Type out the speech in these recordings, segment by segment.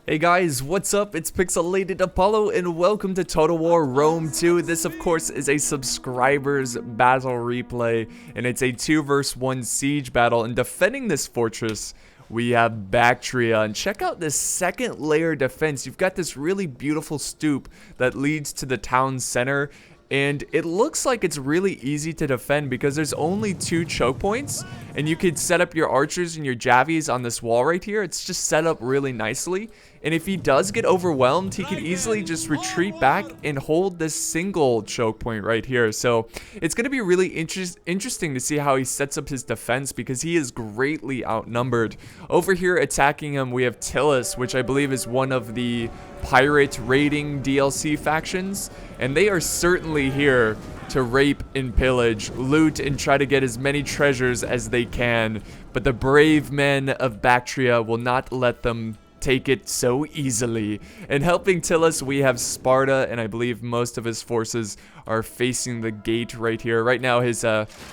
Hey guys, what's up? It's Pixelated Apollo and welcome to Total War Rome 2. This of course is a subscribers battle replay and it's a 2 vs 1 siege battle, and defending this fortress we have Baktria. And check out this second layer defense. You've got this really beautiful stoop that leads to the town center, and it looks like it's really easy to defend because there's only 2 choke points, and you could set up your archers and your javies on this wall right here. It's just set up really nicely, and if he does get overwhelmed, he could easily just retreat back and hold this single choke point right here. So it's going to be really interesting to see how he sets up his defense because he is greatly outnumbered. Over here attacking him we have Tylis, which I believe is one of the pirate raiding DLC factions, and they are certainly here to rape and pillage, loot, and try to get as many treasures as they can. But the brave men of Baktria will not let them take it so easily. And helping Tylis we have Sparta, and I believe most of his forces are facing the gate right here. Right now his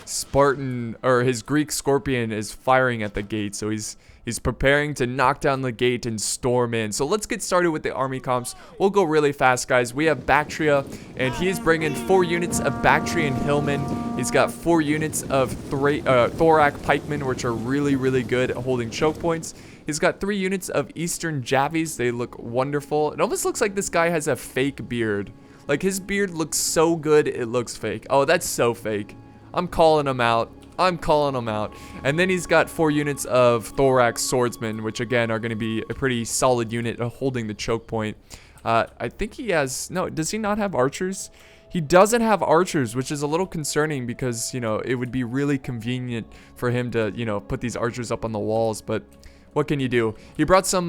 Spartan, or his Greek Scorpion, is firing at the gate, so he's preparing to knock down the gate and storm in. So let's get started with the army comps. We'll go really fast, guys. We have Baktria, and he is bringing 4 units of Bactrian Hillmen. He's got 4 units of Thorac Pikemen, which are really good at holding choke points. He's got 3 units of Eastern Javies. They look wonderful. It almost looks like this guy has a fake beard. Like, his beard looks so good, it looks fake. Oh, that's so fake. I'm calling him out. And then he's got 4 units of Thorax Swordsmen, which again are going to be a pretty solid unit of holding the choke point. I think he has... No, does he not have archers? He doesn't have archers, which is a little concerning because, you know, it would be really convenient for him to, you know, put these archers up on the walls, but what can you do? He brought some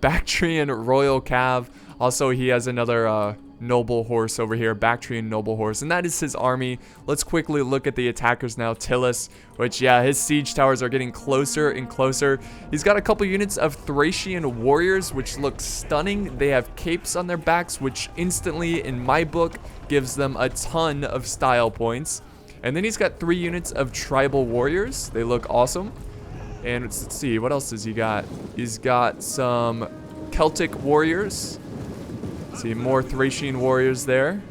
Bactrian Royal Cav. Also, he has another noble horse over here, Bactrian noble horse, and that is his army. Let's quickly look at the attackers now. Tylis, which, yeah, his siege towers are getting closer and closer. He's got a couple units of Thracian warriors, which look stunning. They have capes on their backs, which instantly, in my book, gives them a ton of style points. And then he's got 3 units of tribal warriors. They look awesome. And let's see, what else does he got? He's got some Celtic warriors. See, more Thracian warriors there.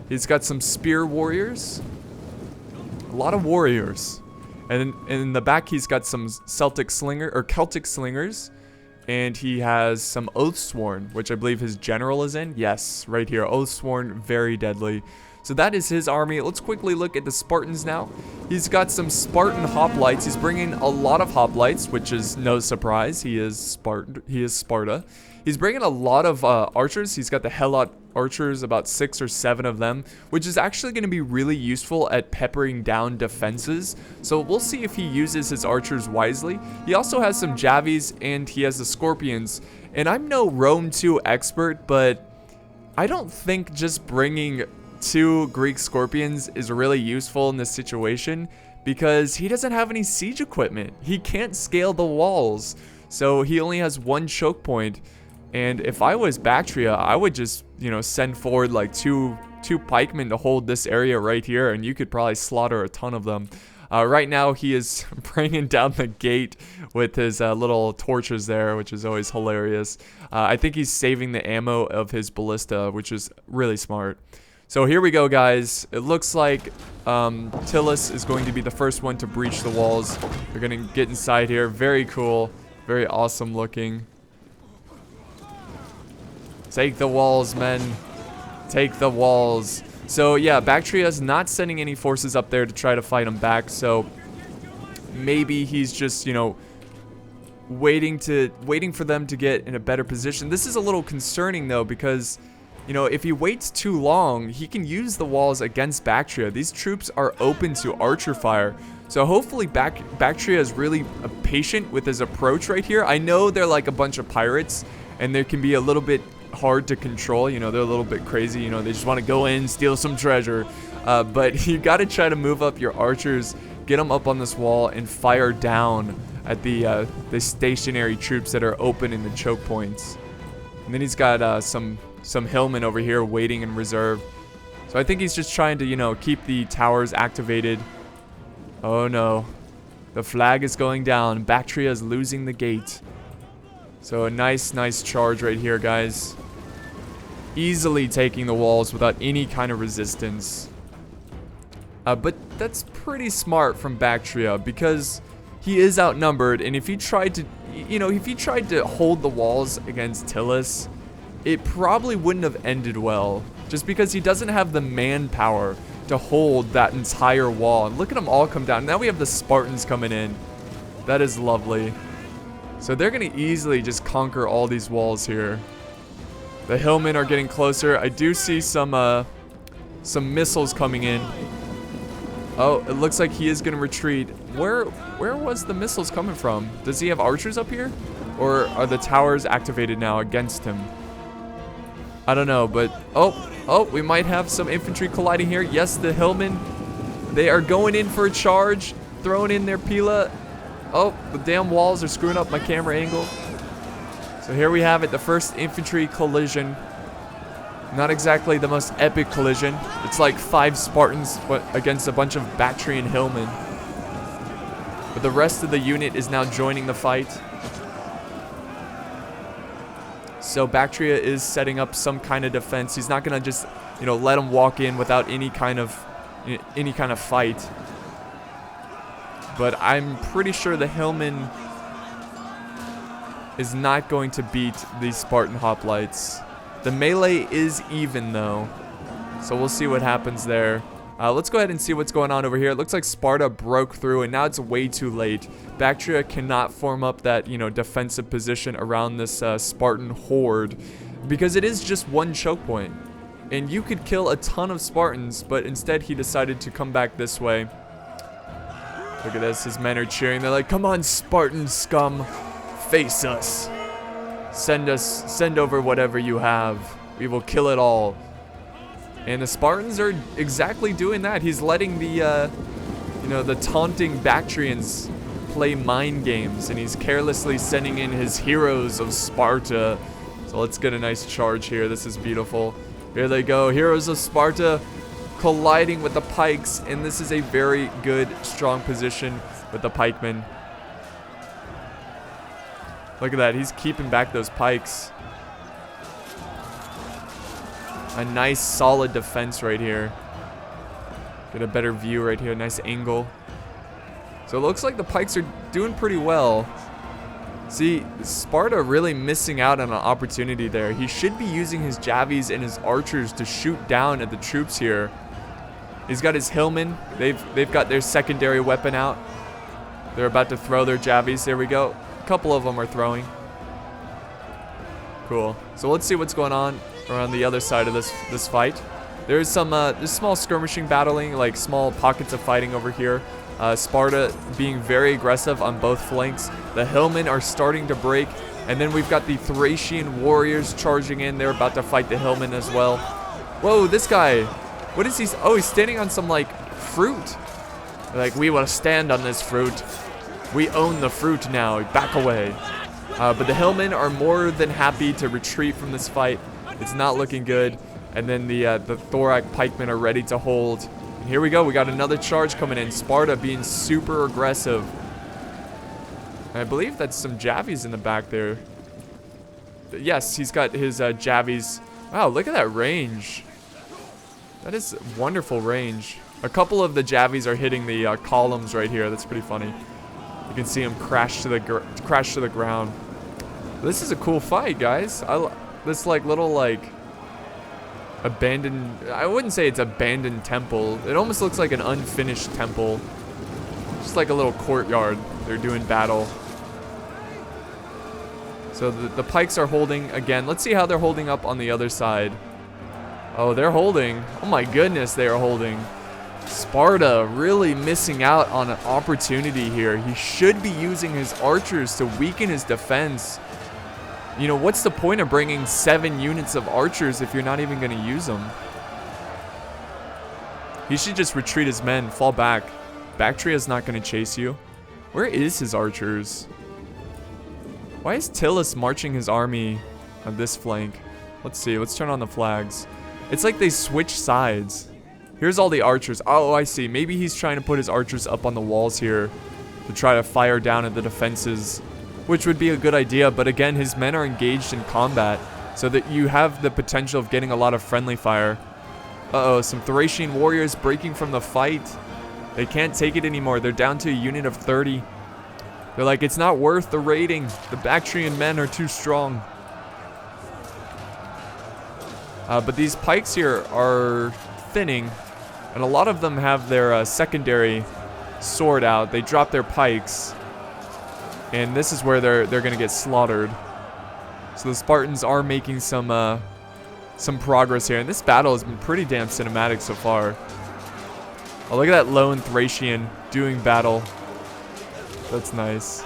He's got some spear warriors. A lot of warriors. And in the back, he's got some Celtic slingers. And he has some Oathsworn, which I believe his general is in. Yes, right here. Oathsworn, very deadly. So that is his army. Let's quickly look at the Spartans now. He's got some Spartan hoplites. He's bringing a lot of hoplites, which is no surprise. He is Sparta. He's bringing a lot of archers. He's got the Helot archers, about 6 or 7 of them, which is actually going to be really useful at peppering down defenses. So we'll see if he uses his archers wisely. He also has some Javies, and he has the Scorpions. And I'm no Rome 2 expert, but I don't think just bringing 2 Greek Scorpions is really useful in this situation because he doesn't have any siege equipment. He can't scale the walls, so he only has 1 choke point. And if I was Baktria, I would just, you know, send forward like two pikemen to hold this area right here, and you could probably slaughter a ton of them. Right now, he is bringing down the gate with his little torches there, which is always hilarious. I think he's saving the ammo of his ballista, which is really smart. So here we go, guys. It looks like Tylis is going to be the first one to breach the walls. They're going to get inside here. Very cool. Very awesome looking. Take the walls, men. Take the walls. So, yeah, Baktria is not sending any forces up there to try to fight him back. So, maybe he's just, you know, waiting for them to get in a better position. This is a little concerning, though, because, you know, if he waits too long, he can use the walls against Baktria. These troops are open to archer fire. So hopefully Baktria is really patient with his approach right here. I know they're like a bunch of pirates, and they can be a little bit hard to control. You know, they're a little bit crazy. You know, they just want to go in, steal some treasure. But you got to try to move up your archers, get them up on this wall, and fire down at the stationary troops that are open in the choke points. And then he's got some hillmen over here waiting in reserve. So I think he's just trying to, you know, keep the towers activated. Oh no. The flag is going down. Baktria is losing the gate. So a nice charge right here, guys. Easily taking the walls without any kind of resistance. But that's pretty smart from Baktria because he is outnumbered, and if he tried to, if he tried to hold the walls against Tylis, it probably wouldn't have ended well, just because he doesn't have the manpower to hold that entire wall. And look at them all come down. Now we have the Spartans coming in. That is lovely. So they're going to easily just conquer all these walls here. The hillmen are getting closer. I do see some missiles coming in. Oh, it looks like he is going to retreat. Where was the missiles coming from? Does he have archers up here? Or are the towers activated now against him? I don't know, but... Oh, we might have some infantry colliding here. Yes, the hillmen. They are going in for a charge. Throwing in their pila. Oh, the damn walls are screwing up my camera angle. So here we have it, the first infantry collision. Not exactly the most epic collision. It's like 5 Spartans against a bunch of Bactrian hillmen. But the rest of the unit is now joining the fight. So Baktria is setting up some kind of defense. He's not gonna just, let them walk in without any kind of fight. But I'm pretty sure the hillman is not going to beat these Spartan hoplites. The melee is even though, so we'll see what happens there. Let's go ahead and see what's going on over here. It looks like Sparta broke through, and now it's way too late. Baktria cannot form up that, defensive position around this Spartan horde, because it is just one choke point. And you could kill a ton of Spartans, but instead he decided to come back this way. Look at this, his men are cheering. They're like, come on, Spartan scum, face us. Send over whatever you have. We will kill it all. And the Spartans are exactly doing that. He's letting the, the taunting Bactrians play mind games, and he's carelessly sending in his heroes of Sparta. So let's get a nice charge here. This is beautiful. Here they go, heroes of Sparta colliding with the pikes, and this is a very good, strong position with the pikemen. Look at that, he's keeping back those pikes. A nice solid defense right here. Get a better view right here, nice angle. So it looks like the pikes are doing pretty well. See, Sparta really missing out on an opportunity there. He should be using his javies and his archers to shoot down at the troops here. He's got his hillmen. They've got their secondary weapon out. They're about to throw their javies. There we go. A couple of them are throwing. Cool. So let's see what's going on around the other side of this fight. There's some there's small skirmishing battling, like small pockets of fighting over here. Sparta being very aggressive on both flanks. The hillmen are starting to break, and then we've got the Thracian warriors charging in. They're about to fight the hillmen as well. Whoa, this guy, what is he? Oh, he's standing on some like fruit. Like, we will stand on this fruit. We own the fruit now. Back away. But the hillmen are more than happy to retreat from this fight. It's not looking good. And then the thorac pikemen are ready to hold. And here we go. We got another charge coming in. Sparta being super aggressive. I believe that's some javies in the back there. Yes, he's got his javies. Wow, look at that range. That is wonderful range. A couple of the javies are hitting the columns right here. That's pretty funny. You can see them crash to the ground. This is a cool fight, guys. This like little like abandoned, I wouldn't say it's abandoned temple. It almost looks like an unfinished temple. Just like a little courtyard. They're doing battle. So the pikes are holding again. Let's see how they're holding up on the other side. Oh, they're holding. Oh my goodness, they are holding. Sparta really missing out on an opportunity here. He should be using his archers to weaken his defense. You know, what's the point of bringing 7 units of archers if you're not even going to use them? He should just retreat his men, fall back. Baktria is not going to chase you. Where is his archers? Why is Tylis marching his army on this flank? Let's see. Let's turn on the flags. It's like they switch sides. Here's all the archers. Oh, I see. Maybe he's trying to put his archers up on the walls here to try to fire down at the defenses which would be a good idea. But again, his men are engaged in combat, so that you have the potential of getting a lot of friendly fire. Uh-oh, some Thracian warriors breaking from the fight. They can't take it anymore. They're down to a unit of 30. They're like, it's not worth the raiding. The Bactrian men are too strong. But these pikes here are thinning, and a lot of them have their secondary sword out. They drop their pikes, and this is where they're going to get slaughtered. So the Spartans are making some progress here, and this battle has been pretty damn cinematic so far. Oh, look at that lone Thracian doing battle. That's nice.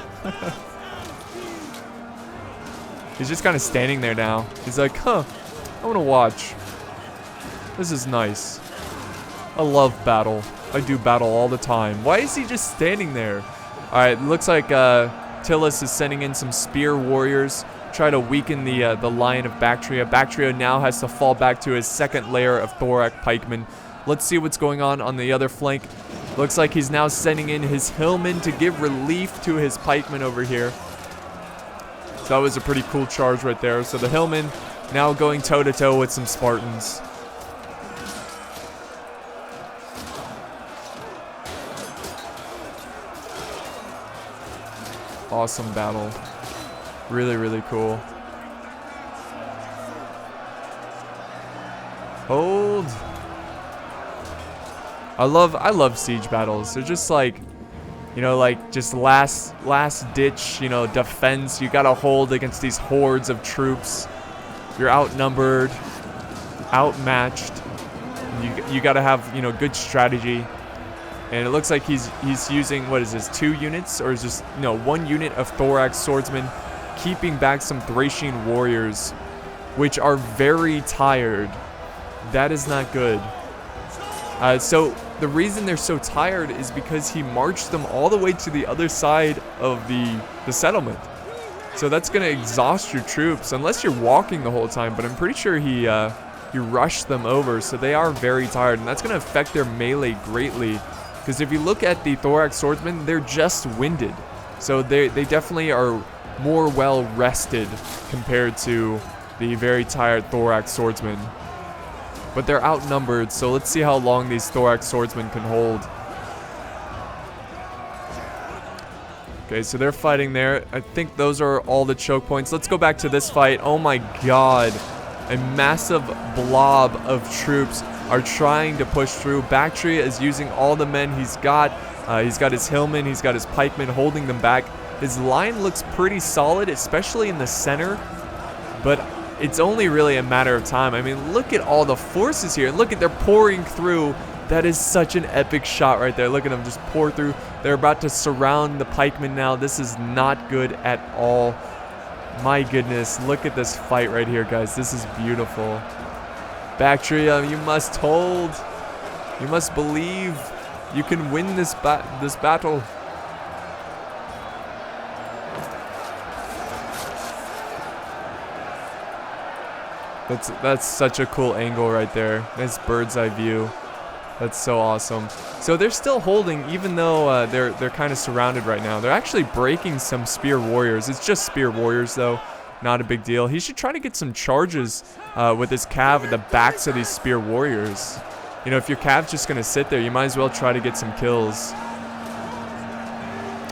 He's just kind of standing there now. He's like, huh, I want to watch. This is nice. I love battle. I do battle all the time. Why is he just standing there? Alright, looks like Tylis is sending in some spear warriors. Try to weaken the line of Baktria. Baktria now has to fall back to his second layer of Thorac pikemen. Let's see what's going on the other flank. Looks like he's now sending in his hillmen to give relief to his pikemen over here. So that was a pretty cool charge right there. So the hillmen now going toe-to-toe with some Spartans. Awesome battle. Really, really cool. Hold. I love siege battles. They're just like, you know, like just last ditch, you know, defense. You gotta hold against these hordes of troops. You're outnumbered, outmatched. You gotta have, you know, good strategy. And it looks like he's using, what is this, 2 units? Or is this, no, 1 unit of thorax swordsmen, keeping back some Thracian warriors, which are very tired. That is not good. So the reason they're so tired is because he marched them all the way to the other side of the settlement. So that's going to exhaust your troops, unless you're walking the whole time. But I'm pretty sure he rushed them over, so they are very tired. And that's going to affect their melee greatly. Because if you look at the thorax swordsmen, they're just winded. So they definitely are more well rested compared to the very tired thorax swordsmen. But they're outnumbered, so let's see how long these thorax swordsmen can hold. Okay, so they're fighting there. I think those are all the choke points. Let's go back to this fight. Oh my god. A massive blob of troops are trying to push through. Baktria is using all the men he's got. He's got his hillmen, he's got his pikemen holding them back. His line looks pretty solid, especially in the center. But it's only really a matter of time. I mean, look at all the forces here. Look at, they're pouring through. That is such an epic shot right there. Look at them just pour through. They're about to surround the pikemen now. This is not good at all. My goodness, look at this fight right here, guys. This is beautiful. Baktria, you must hold. You must believe. You can win this battle. That's such a cool angle right there. Nice bird's eye view. That's so awesome. So they're still holding, even though they're kind of surrounded right now. They're actually breaking some spear warriors. It's just spear warriors though, not a big deal. He should try to get some charges with his cav at the backs of these spear warriors. You know, if your cav's just gonna sit there, you might as well try to get some kills.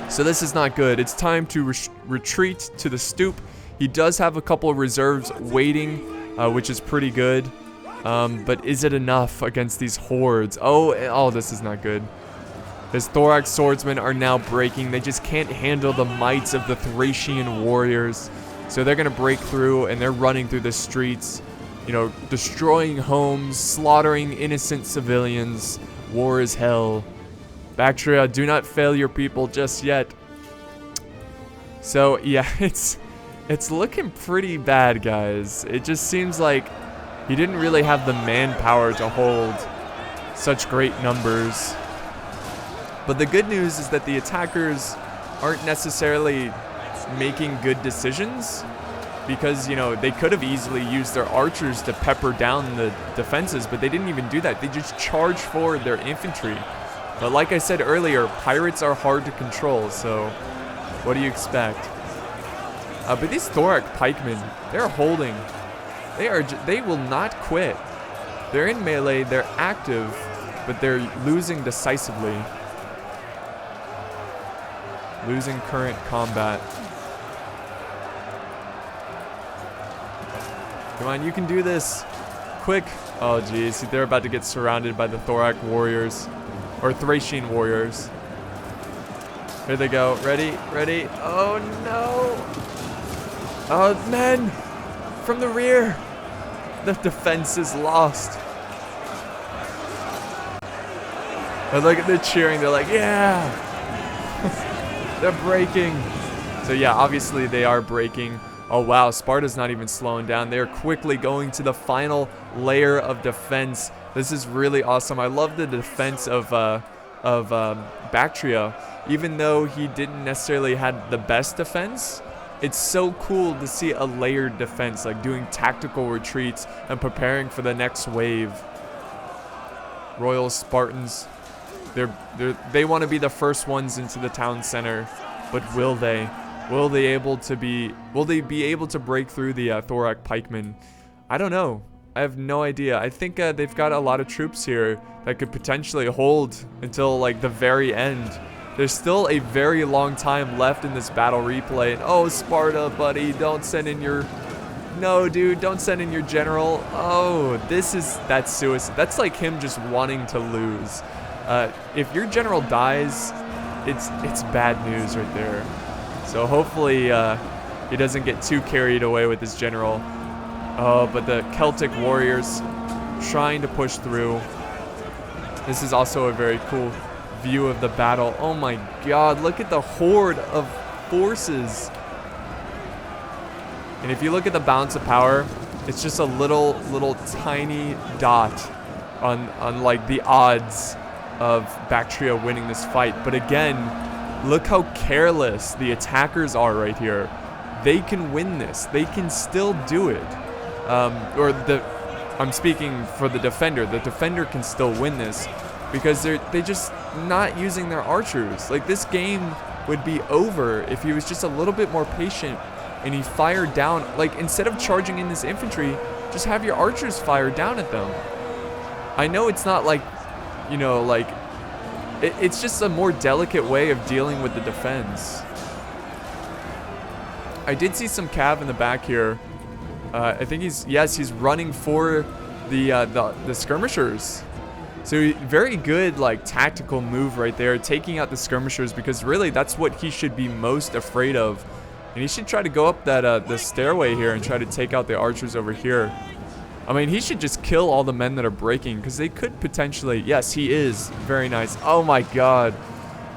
So this is not good. It's time to retreat to the stoop. He does have a couple of reserves waiting, which is pretty good. But is it enough against these hordes? Oh, this is not good. His thorax swordsmen are now breaking. They just can't handle the mights of the Thracian warriors. So they're going to break through, and they're running through the streets, you know, destroying homes, slaughtering innocent civilians. War is hell. Baktria, do not fail your people just yet. So, yeah, it's looking pretty bad, guys. It just seems like he didn't really have the manpower to hold such great numbers. But the good news is that the attackers aren't necessarily making good decisions, because, you know, they could have easily used their archers to pepper down the defenses, but they didn't even do that. They just charged forward their infantry. But like I said earlier, pirates are hard to control, so what do you expect? But these Thorac pikemen, they're holding. They will not quit. They're in melee, they're active, but they're losing decisively. Losing current combat. Come on, you can do this. Quick. Oh, geez. They're about to get surrounded by the Thorac warriors. Or Thracian warriors. Here they go. Ready? Ready? Oh, no. Oh, men. From the rear. The defense is lost. And look at the cheering. They're like, yeah. They're breaking. So, yeah, obviously they are breaking. Oh, wow, Sparta's not even slowing down. They're quickly going to the final layer of defense. This is really awesome. I love the defense of Baktria. Even though he didn't necessarily have the best defense, it's so cool to see a layered defense, like doing tactical retreats and preparing for the next wave. Royal Spartans, they want to be the first ones into the town center, but will they? Will they be able to break through the Thorac pikemen? I don't know. I have no idea. I think they've got a lot of troops here that could potentially hold until like the very end. There's still a very long time left in this battle replay. And oh, Sparta, buddy, don't send in your... No, dude, don't send in your general. Oh, that's suicide. That's like him just wanting to lose. If your general dies, it's bad news right there. So hopefully he doesn't get too carried away with his general. Oh, but the Celtic warriors trying to push through. This is also a very cool view of the battle. Oh my god, look at the horde of forces. And if you look at the balance of power, it's just a little tiny dot on like the odds of Baktria winning this fight. But again, look how careless the attackers are right here. They can win this. They can still do it. I'm speaking for the defender. The defender can still win this because they just not using their archers. Like, this game would be over if he was just a little bit more patient and he fired down. Like, instead of charging in this infantry, just have your archers fire down at them. I know it's not like, you know, like, it's just a more delicate way of dealing with the defense. I did see some cav in the back here. I think he's running for the skirmishers. So very good, like, tactical move right there, taking out the skirmishers, because really that's what he should be most afraid of. And he should try to go up that the stairway here and try to take out the archers over here. I mean, he should just kill all the men that are breaking, because they could potentially... Yes, he is. Very nice. Oh my god.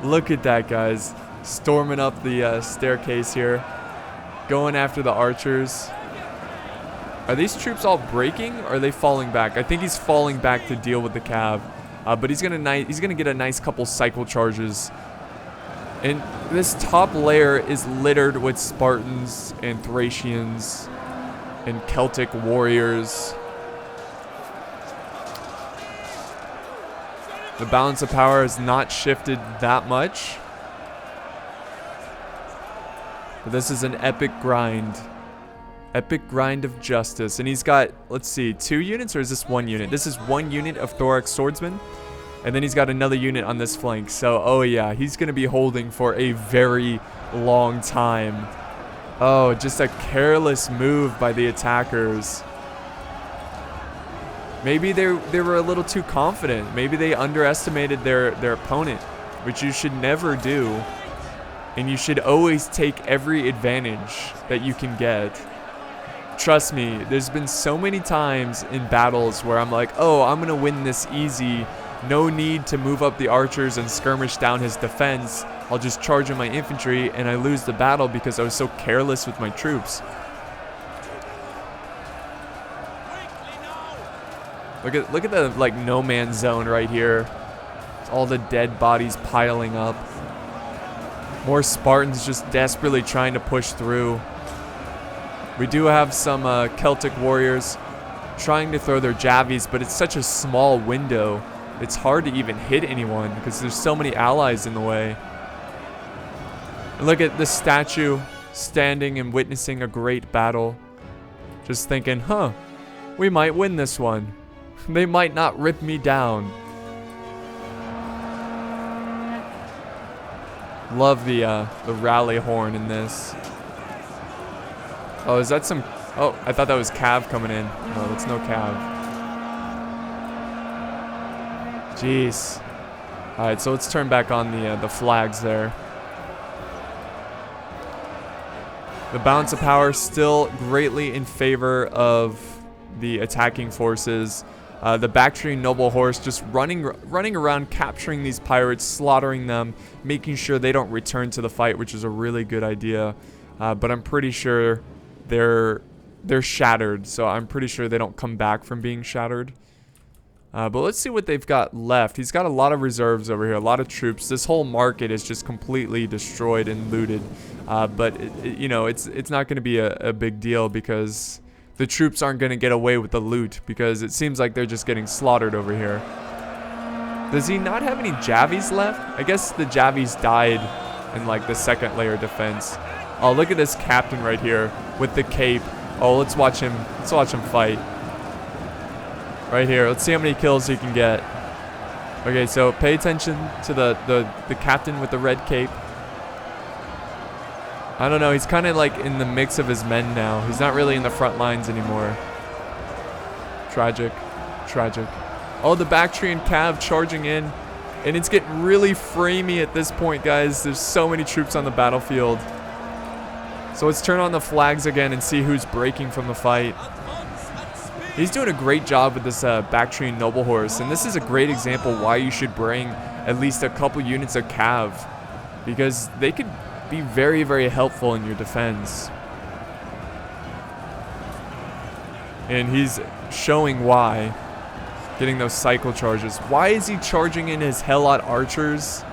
Look at that, guys. Storming up the staircase here. Going after the archers. Are these troops all breaking, or are they falling back? I think he's falling back to deal with the cav. But he's gonna get a nice couple cycle charges. And this top layer is littered with Spartans and Thracians and Celtic warriors. The balance of power has not shifted that much. But this is an epic grind. Epic grind of justice. And he's got, let's see, 2 units, or is this 1 unit? This is 1 unit of Thorac swordsmen. And then he's got another unit on this flank. So, oh yeah, he's going to be holding for a very long time. Oh, just a careless move by the attackers. Maybe they were a little too confident. Maybe they underestimated their opponent, which you should never do. And you should always take every advantage that you can get. Trust me, there's been so many times in battles where I'm like, oh, I'm going to win this easy. No need to move up the archers and skirmish down his defense. I'll just charge in my infantry, and I lose the battle because I was so careless with my troops. Look at the, like, no man's zone right here. All the dead bodies piling up. More Spartans just desperately trying to push through. We do have some Celtic warriors trying to throw their javies, but it's such a small window. It's hard to even hit anyone because there's so many allies in the way. And look at the statue standing and witnessing a great battle. Just thinking, huh, we might win this one. They might not rip me down. Love the rally horn in this. Oh, is that some... Oh, I thought that was Cav coming in. No, that's no Cav. Jeez. Alright, so let's turn back on the flags there. The balance of power still greatly in favor of the attacking forces. The Bactrian noble horse just running around, capturing these pirates, slaughtering them, making sure they don't return to the fight, which is a really good idea. But I'm pretty sure they're shattered, so I'm pretty sure they don't come back from being shattered. But let's see what they've got left. He's got a lot of reserves over here, a lot of troops. This whole market is just completely destroyed and looted. But you know, it's not going to be a big deal because the troops aren't going to get away with the loot, because it seems like they're just getting slaughtered over here. Does he not have any Javies left? I guess the Javies died in like the second layer defense. Oh, look at this captain right here with the cape. Oh, let's watch him fight. Right here. Let's see how many kills he can get. Okay, so pay attention to the captain with the red cape. I don't know, he's kind of like in the mix of his men now. He's not really in the front lines anymore. Tragic. Tragic. Oh, the Bactrian Cav charging in. And it's getting really framey at this point, guys. There's so many troops on the battlefield. So let's turn on the flags again and see who's breaking from the fight. He's doing a great job with this Bactrian noble horse. And this is a great example why you should bring at least a couple units of Cav, because they could be very, very helpful in your defense. And he's showing why. Getting those cycle charges. Why is he charging in his Helot archers?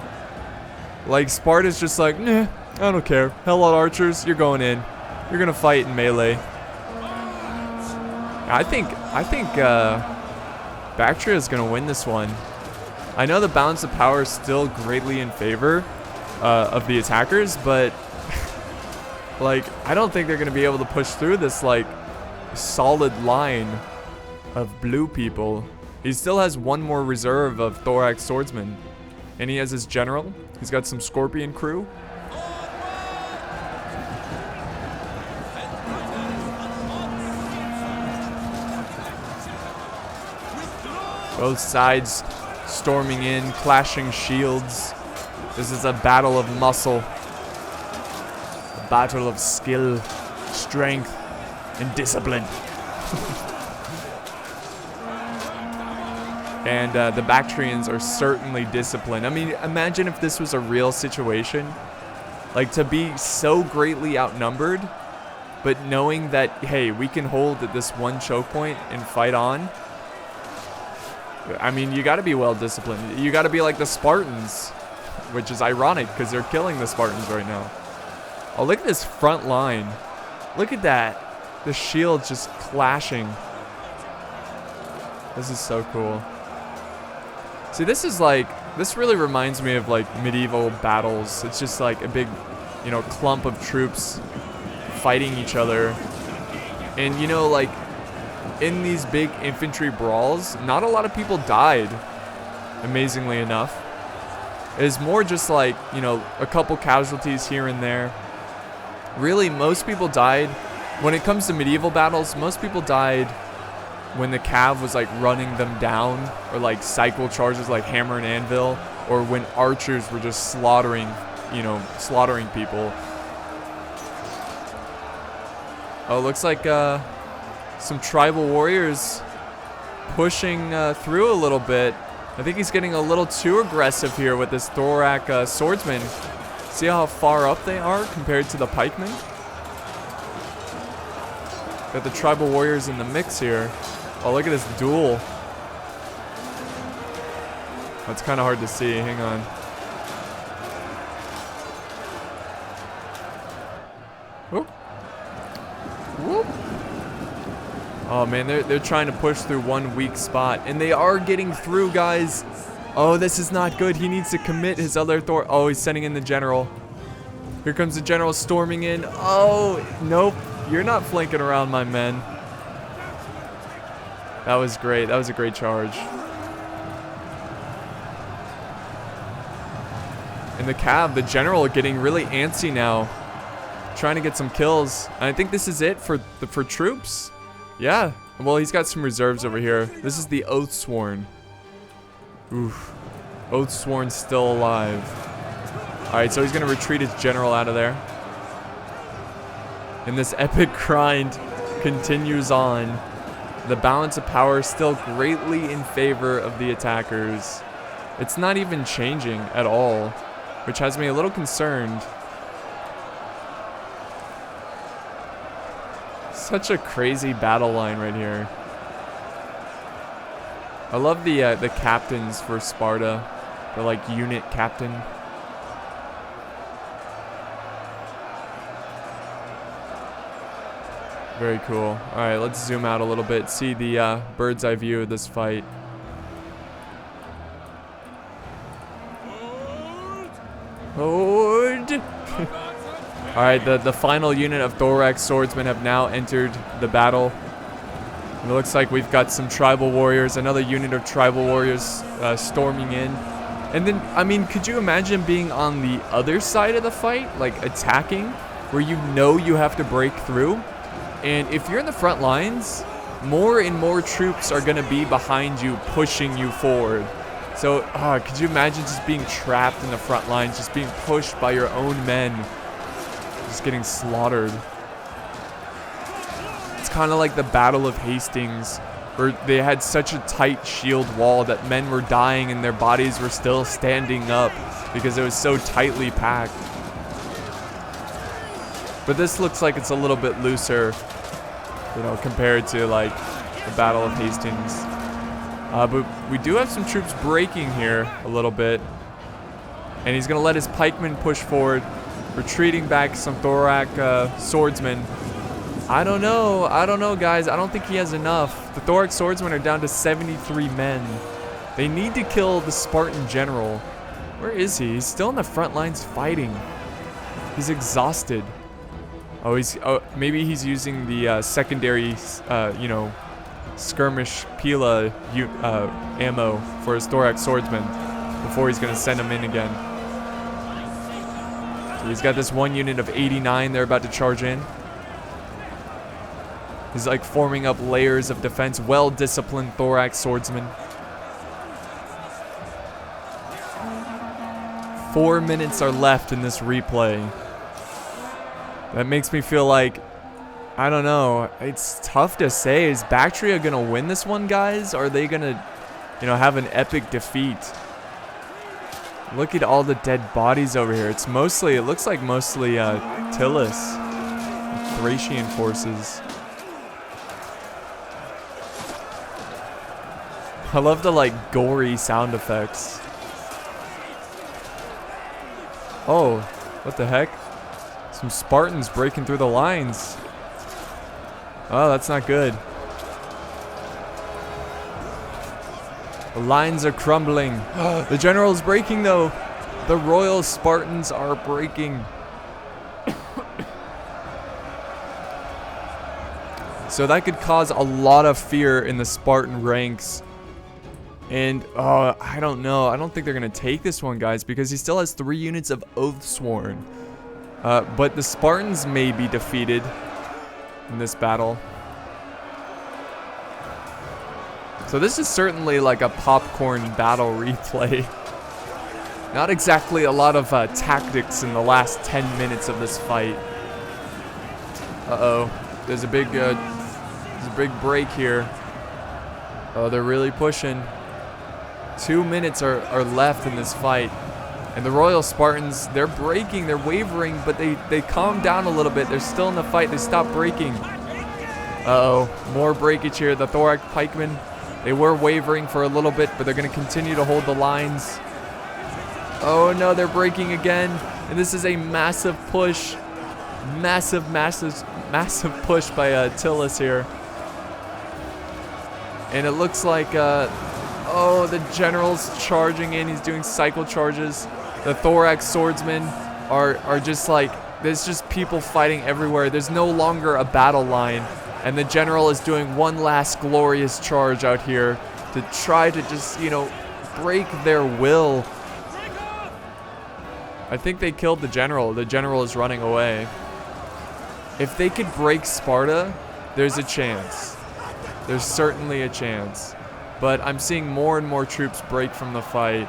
Like, Sparta's just like, nah, I don't care. Helot archers, you're going in. You're gonna fight in melee. I think Baktria is gonna win this one. I know the balance of power is still greatly in favor of the attackers, but like, I don't think they're gonna be able to push through this like solid line of blue people. He still has one more reserve of thorax swordsmen, and he has his general. He's got some scorpion crew. Both sides storming in, clashing shields. This is a battle of muscle. A battle of skill, strength, and discipline. And the Bactrians are certainly disciplined. I mean, imagine if this was a real situation. Like, to be so greatly outnumbered, but knowing that, hey, we can hold at this one choke point and fight on. I mean, you got to be well disciplined. You got to be like the Spartans, which is ironic because they're killing the Spartans right now. Oh, look at this front line. Look at that. The shield just clashing. This is so cool. See, this really reminds me of like medieval battles. It's just like a big, you know, clump of troops fighting each other. And, you know, like, in these big infantry brawls, not a lot of people died, amazingly enough. It's more just like, you know, a couple casualties here and there. Really, most people died, when it comes to medieval battles, most people died when the Cav was like running them down, or like cycle charges like hammer and anvil, or when archers were just slaughtering, you know, slaughtering people. Oh, looks like some tribal warriors pushing through a little bit. I think he's getting a little too aggressive here with this thorax swordsman. See how far up they are compared to the pikemen? Got the tribal warriors in the mix here. Oh, look at this duel. That's kind of hard to see. Hang on. Whoop. Whoop. Oh, man, they're trying to push through one weak spot. And they are getting through, guys. Oh, this is not good. He needs to commit his other Thor. Oh, he's sending in the general. Here comes the general storming in. Oh, nope. You're not flanking around, my men. That was great. That was a great charge. And the cav, the general, getting really antsy now. Trying to get some kills. And I think this is it for troops. Yeah. Well, he's got some reserves over here. This is the Oathsworn. Oof. Oathsworn still alive. Alright, so he's going to retreat his general out of there. And this epic grind continues on. The balance of power still greatly in favor of the attackers. It's not even changing at all, which has me a little concerned. Such a crazy battle line right here. I love the captains for Sparta. The like unit captain. Very cool. Alright, let's zoom out a little bit. See the bird's eye view of this fight. Hold! Alright, the final unit of thorax swordsmen have now entered the battle. And it looks like we've got some tribal warriors, another unit of tribal warriors storming in. And then, I mean, could you imagine being on the other side of the fight? Like, attacking? Where you know you have to break through? And if you're in the front lines, more and more troops are going to be behind you, pushing you forward. So, could you imagine just being trapped in the front lines, just being pushed by your own men, just getting slaughtered? It's kind of like the Battle of Hastings, where they had such a tight shield wall that men were dying and their bodies were still standing up because it was so tightly packed. But this looks like it's a little bit looser, you know, compared to like the Battle of Hastings. But we do have some troops breaking here a little bit. And he's going to let his pikemen push forward, retreating back some thorax swordsmen. I don't know, guys. I don't think he has enough. The thorax swordsmen are down to 73 men. They need to kill the Spartan general. Where is he? He's still in the front lines fighting. He's exhausted. Oh, maybe he's using the secondary, you know, skirmish Pila ammo for his thorax swordsman before he's going to send him in again. So he's got this one unit of 89 they're about to charge in. He's like forming up layers of defense. Well-disciplined thorax swordsman. 4 minutes are left in this replay. That makes me feel like, I don't know, it's tough to say. Is Baktria going to win this one, guys? Or are they going to, you know, have an epic defeat? Look at all the dead bodies over here. It's mostly, it looks like mostly Tylis, Thracian forces. I love the like gory sound effects. Oh, what the heck? Some Spartans breaking through the lines. Oh, that's not good. The lines are crumbling. The general's breaking though. The royal Spartans are breaking. So that could cause a lot of fear in the Spartan ranks. And, I don't know. I don't think they're going to take this one, guys, because he still has 3 units of Oathsworn. But the Spartans may be defeated in this battle. So this is certainly like a popcorn battle replay. Not exactly a lot of tactics in the last 10 minutes of this fight. Uh-oh. There's a big break here. Oh, they're really pushing. 2 minutes are left in this fight. And the Royal Spartans, they're breaking, they're wavering, but they calm down a little bit. They're still in the fight, they stop breaking. Uh-oh, more breakage here. The thorax pikemen, they were wavering for a little bit, but they're going to continue to hold the lines. Oh no, they're breaking again. And this is a massive push. Massive push by Tylis here. And it looks like, oh, the general's charging in. He's doing cycle charges. The thorax swordsman are just like, there's just people fighting everywhere. There's no longer a battle line. And the general is doing one last glorious charge out here to try to just, you know, break their will. I think they killed the general. The general is running away. If they could break Sparta, there's a chance. There's certainly a chance. But I'm seeing more and more troops break from the fight.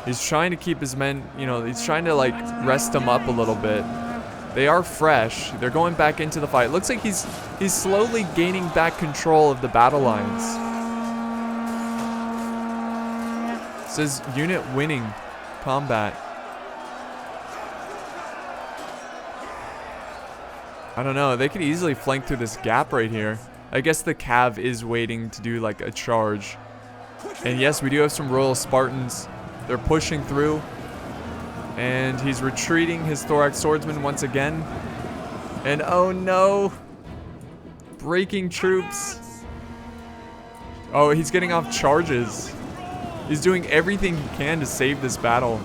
He's trying to keep his men, you know, he's trying to like rest them up a little bit. They are fresh. They're going back into the fight. Looks like he's slowly gaining back control of the battle lines. It says unit winning combat. I don't know. They could easily flank through this gap right here. I guess the cav is waiting to do like a charge. And yes, we do have some Royal Spartans. They're pushing through. And he's retreating his thorax swordsman once again. And oh no! Breaking troops. Oh, he's getting off charges. He's doing everything he can to save this battle.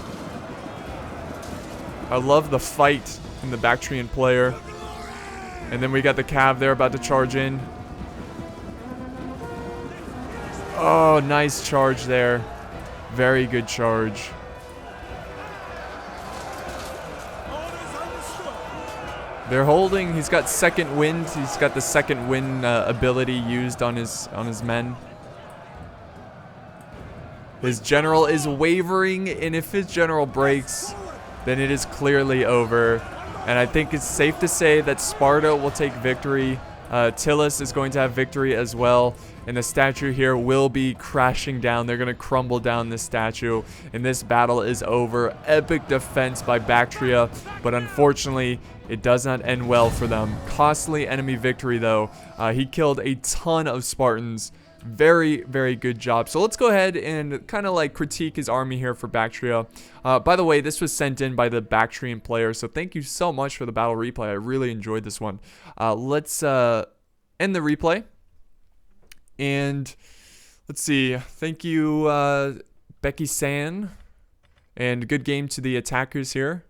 I love the fight in the Bactrian player. And then we got the cav there about to charge in. Oh, nice charge there. Very good charge. They're holding. He's got second wind. He's got the second wind ability used on his men. His general is wavering, and if his general breaks, then it is clearly over. And I think it's safe to say that Sparta will take victory. Tylis is going to have victory as well. And the statue here will be crashing down. They're going to crumble down this statue. And this battle is over. Epic defense by Baktria. But unfortunately, it does not end well for them. Costly enemy victory, though. He killed a ton of Spartans. Very, very good job. So let's go ahead and kind of like critique his army here for Baktria. By the way, this was sent in by the Bactrian player. So thank you so much for the battle replay. I really enjoyed this one. Let's end the replay. And let's see. Thank you, Becky San. And good game to the attackers here.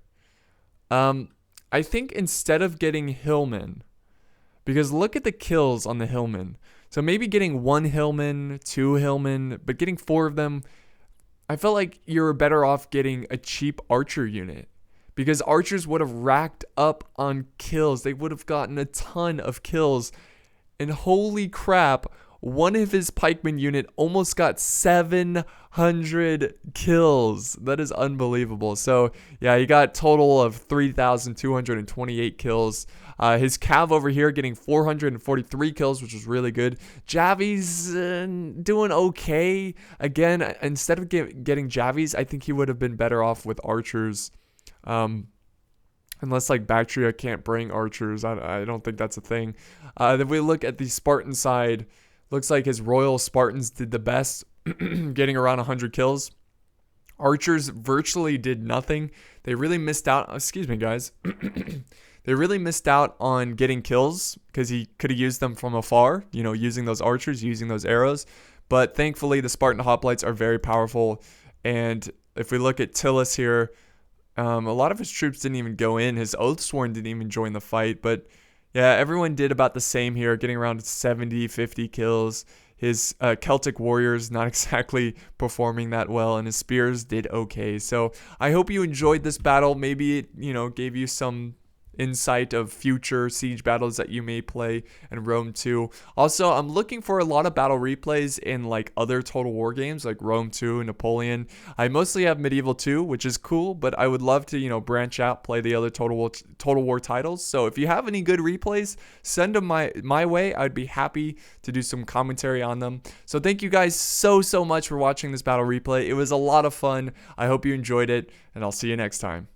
I think instead of getting Hillman, because look at the kills on the Hillman. So maybe getting 1 Hillman, 2 Hillman, but getting 4 of them, I felt like you're better off getting a cheap archer unit. Because archers would have racked up on kills. They would have gotten a ton of kills. And holy crap, one of his pikeman unit almost got 700 kills. That is unbelievable. So yeah, he got a total of 3,228 kills. His cav over here getting 443 kills, which was really good. Javi's doing okay. Again, instead of getting Javi's, I think he would have been better off with archers. Unless like Baktria can't bring archers. I don't think that's a thing. Then we look at the Spartan side. Looks like his Royal Spartans did the best, getting around 100 kills. Archers virtually did nothing. They really missed out. Excuse me, guys. They really missed out on getting kills because he could have used them from afar, you know, using those archers, using those arrows. But thankfully, the Spartan hoplites are very powerful. And if we look at Tylis here, a lot of his troops didn't even go in. His Oathsworn didn't even join the fight. But yeah, everyone did about the same here, getting around 70, 50 kills. His Celtic warriors not exactly performing that well, and his spears did okay. So I hope you enjoyed this battle. Maybe it, you know, gave you some insight of future siege battles that you may play in Rome 2. Also, I'm looking for a lot of battle replays in like other Total War games like Rome 2 and Napoleon. I mostly have Medieval 2, which is cool, but I would love to, you know, branch out, play the other Total War titles. So if you have any good replays, send them my way. I'd be happy to do some commentary on them. So thank you guys so much for watching this battle replay. It was a lot of fun. I hope you enjoyed it, and I'll see you next time.